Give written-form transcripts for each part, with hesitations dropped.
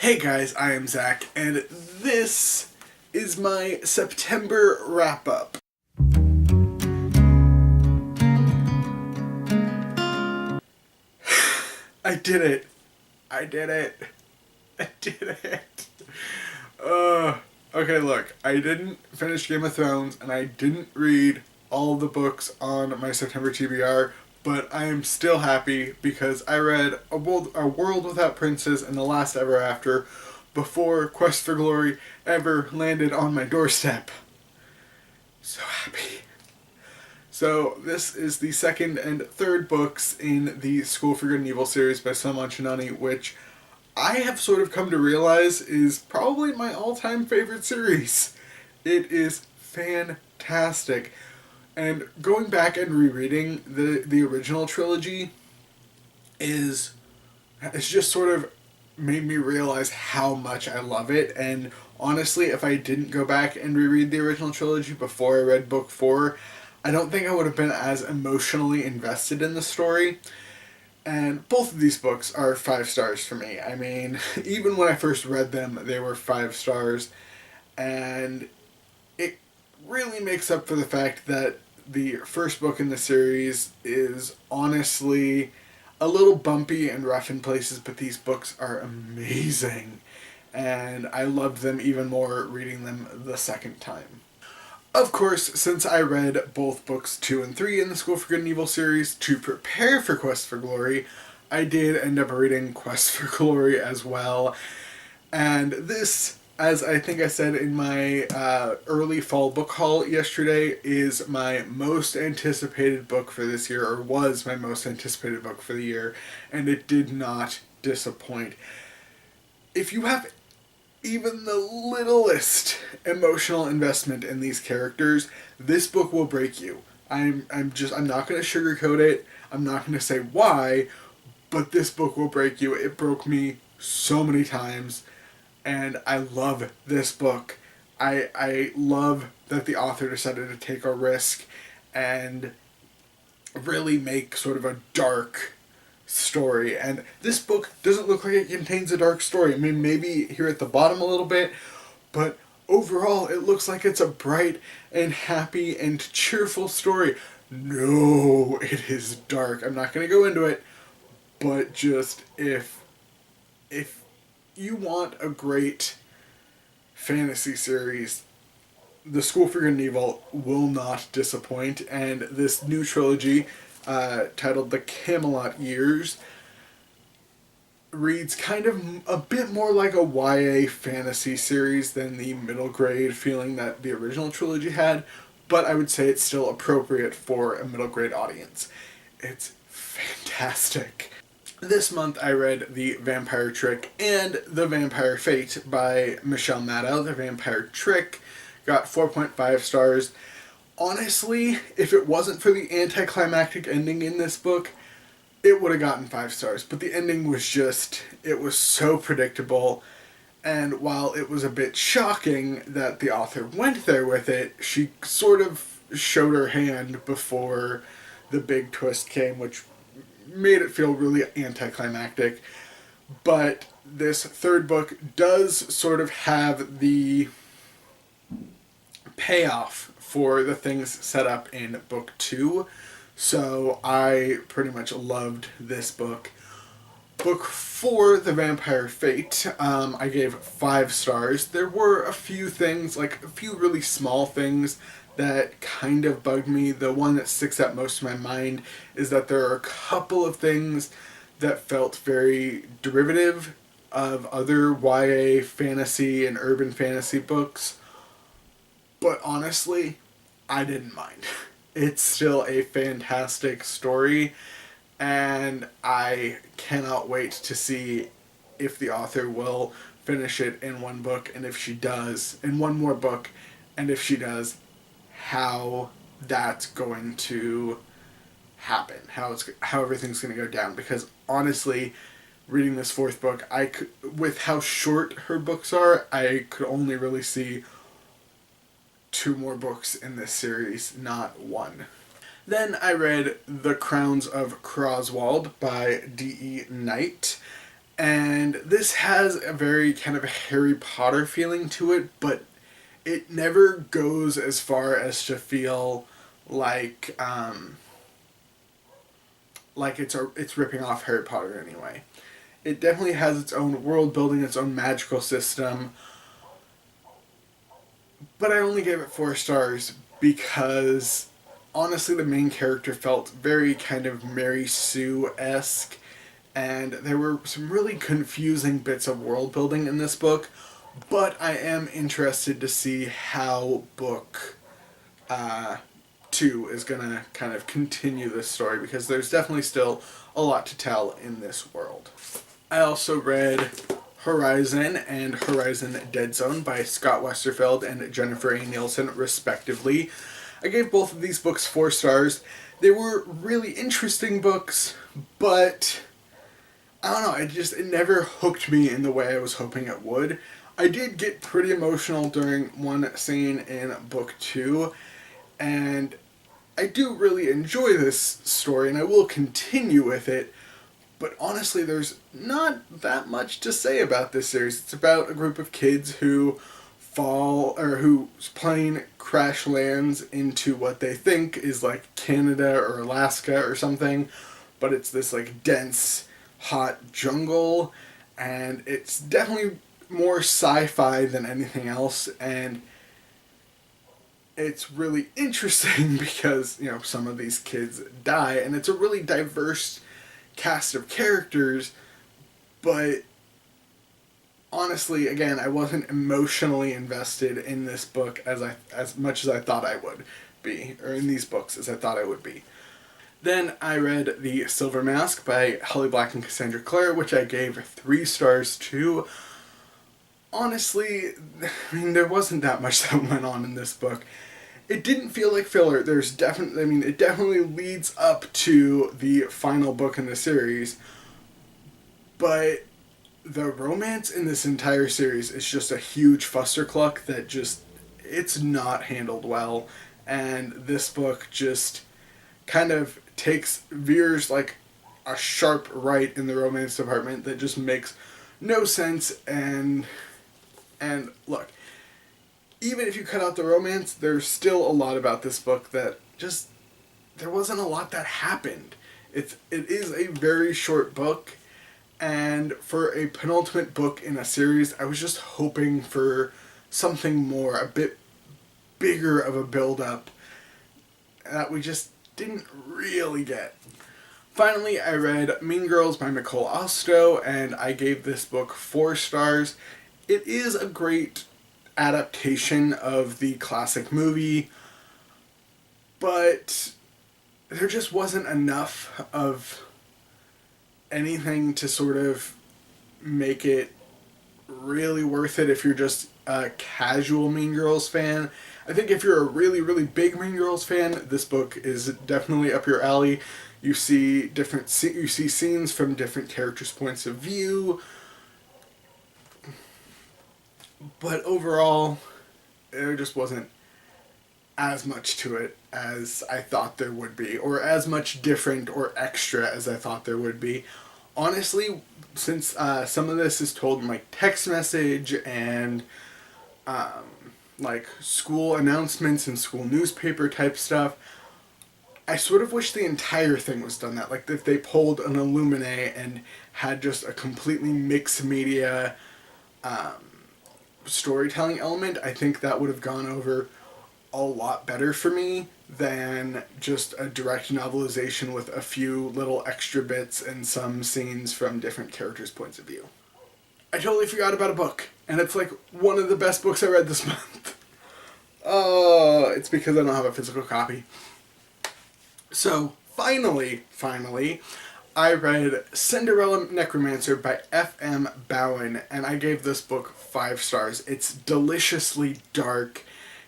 Hey guys, I am Zach, and this is my September wrap-up. I did it. I did it. I did it. Okay, look, I didn't finish Game of Thrones, and I didn't read all the books on my September TBR, but I am still happy because I read A World Without Princes and The Last Ever After before Quest for Glory ever landed on my doorstep. So happy. So this is the second and third books in the School for Good and Evil series by Salman Chinani, which I have sort of come to realize is probably my all-time favorite series. It is fantastic. And going back and rereading the original trilogy is it's just sort of made me realize how much I love it. And honestly, if I didn't go back and reread the original trilogy before I read book 4, I don't think I would have been as emotionally invested in the story. And both of these books are 5 stars for me. I mean, even when I first read them, they were 5 stars. And it really makes up for the fact that the first book in the series is honestly a little bumpy and rough in places, but these books are amazing. And I loved them even more reading them the second time. Of course, since I read both books 2 and 3 in the School for Good and Evil series to prepare for Quest for Glory, I did end up reading Quest for Glory as well. And this, as I think I said in my early fall book haul yesterday, is my most anticipated book for this year, or was my most anticipated book for the year, and it did not disappoint. If you have even the littlest emotional investment in these characters, this book will break you. I'm not going to sugarcoat it. I'm not going to say why, but this book will break you. It broke me so many times, and I love this book. I love that the author decided to take a risk and really make sort of a dark story. And this book doesn't look like it contains a dark story. I mean, maybe here at the bottom a little bit, but overall it looks like it's a bright and happy and cheerful story. No, it is dark. I'm not going to go into it, but just if you want a great fantasy series, the School for Good and Evil will not disappoint. And this new trilogy, titled The Camelot Years, reads kind of a bit more like a YA fantasy series than the middle grade feeling that the original trilogy had, but I would say it's still appropriate for a middle grade audience. It's fantastic. This month I read The Vampire Trick and The Vampire Fate by Michelle Maddow. The Vampire Trick got 4.5 stars. Honestly, if it wasn't for the anticlimactic ending in this book, it would have gotten 5 stars. But the ending was just, it was so predictable. And while it was a bit shocking that the author went there with it, she sort of showed her hand before the big twist came, which made it feel really anticlimactic. But this third book does sort of have the payoff for the things set up in book 2. So I pretty much loved this book. Book 4, The Vampire Fate, I gave 5 stars. There were a few things, like a few really small things that kind of bugged me. The one that sticks out most in my mind is that there are a couple of things that felt very derivative of other YA fantasy and urban fantasy books. But honestly, I didn't mind. It's still a fantastic story, and I cannot wait to see if the author will finish it in one book, and if she does, in one more book, and if she does, how that's going to happen, how everything's going to go down. Because honestly, reading this 4th book, with how short her books are, I could only really see 2 more books in this series, not 1. Then I read The Crowns of Crosswalled by D.E. Knight, And this has a very kind of a Harry Potter feeling to it, but it never goes as far as to feel like it's ripping off Harry Potter anyway. It definitely has its own world building, its own magical system, but I only gave it 4 stars because honestly the main character felt very kind of Mary Sue-esque, and there were some really confusing bits of world building in this book, but I am interested to see how book 2 is going to kind of continue this story, because there's definitely still a lot to tell in this world. I also read Horizon and Horizon Deadzone by Scott Westerfeld and Jennifer A. Nielsen, respectively. I gave both of these books 4 stars. They were really interesting books, but I don't know, it never hooked me in the way I was hoping it would. I did get pretty emotional during one scene in book 2, and I do really enjoy this story, and I will continue with it, but honestly, there's not that much to say about this series. It's about a group of kids who whose plane crash lands into what they think is like Canada or Alaska or something, but it's this like dense, hot jungle, and it's definitely more sci-fi than anything else, and it's really interesting because, you know, some of these kids die, and it's a really diverse cast of characters, but honestly, again, I wasn't emotionally invested in this book as much as I thought I would be, or in these books as I thought I would be. Then I read The Silver Mask by Holly Black and Cassandra Clare, which I gave 3 stars to. Honestly, I mean, there wasn't that much that went on in this book. It didn't feel like filler. It definitely leads up to the final book in the series, but the romance in this entire series is just a huge fustercluck that it's not handled well, and this book just kind of veers like a sharp right in the romance department that just makes no sense, and look, even if you cut out the romance, there's still a lot about this book that just, there wasn't a lot that happened. It is a very short book, and for a penultimate book in a series, I was just hoping for something more, a bit bigger of a build-up that we just didn't really get. Finally, I read Mean Girls by Nicole Ostow, and I gave this book 4 stars. It is a great adaptation of the classic movie, but there just wasn't enough of anything to sort of make it really worth it if you're just a casual Mean Girls fan. I think if you're a really, really big Mean Girls fan, this book is definitely up your alley. You see scenes from different characters' points of view, but overall, there just wasn't as much to it as I thought there would be, or as much different or extra as I thought there would be. Honestly, since some of this is told in like text message and like school announcements and school newspaper type stuff, I sort of wish the entire thing was done that. Like if they pulled an Illuminae and had just a completely mixed media storytelling element, I think that would have gone over a lot better for me than just a direct novelization with a few little extra bits and some scenes from different characters' points of view. I totally forgot about a book, and it's like one of the best books I read this month. Oh, it's because I don't have a physical copy. So, finally, I read Cinderella Necromancer by F.M. Bowen, and I gave this book 5 stars. It's deliciously dark,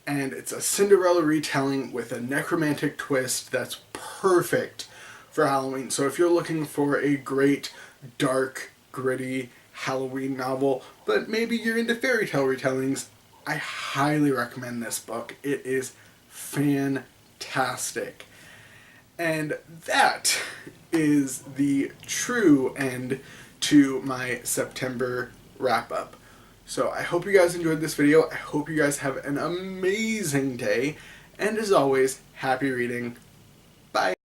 and it's a Cinderella retelling with a necromantic twist that's perfect for Halloween. So if you're looking for a great, dark, gritty Halloween novel, but maybe you're into fairy tale retellings, I highly recommend this book. It is fantastic. And that is the true end to my September wrap up. So I hope you guys enjoyed this video. I hope you guys have an amazing day. And as always, happy reading. Bye.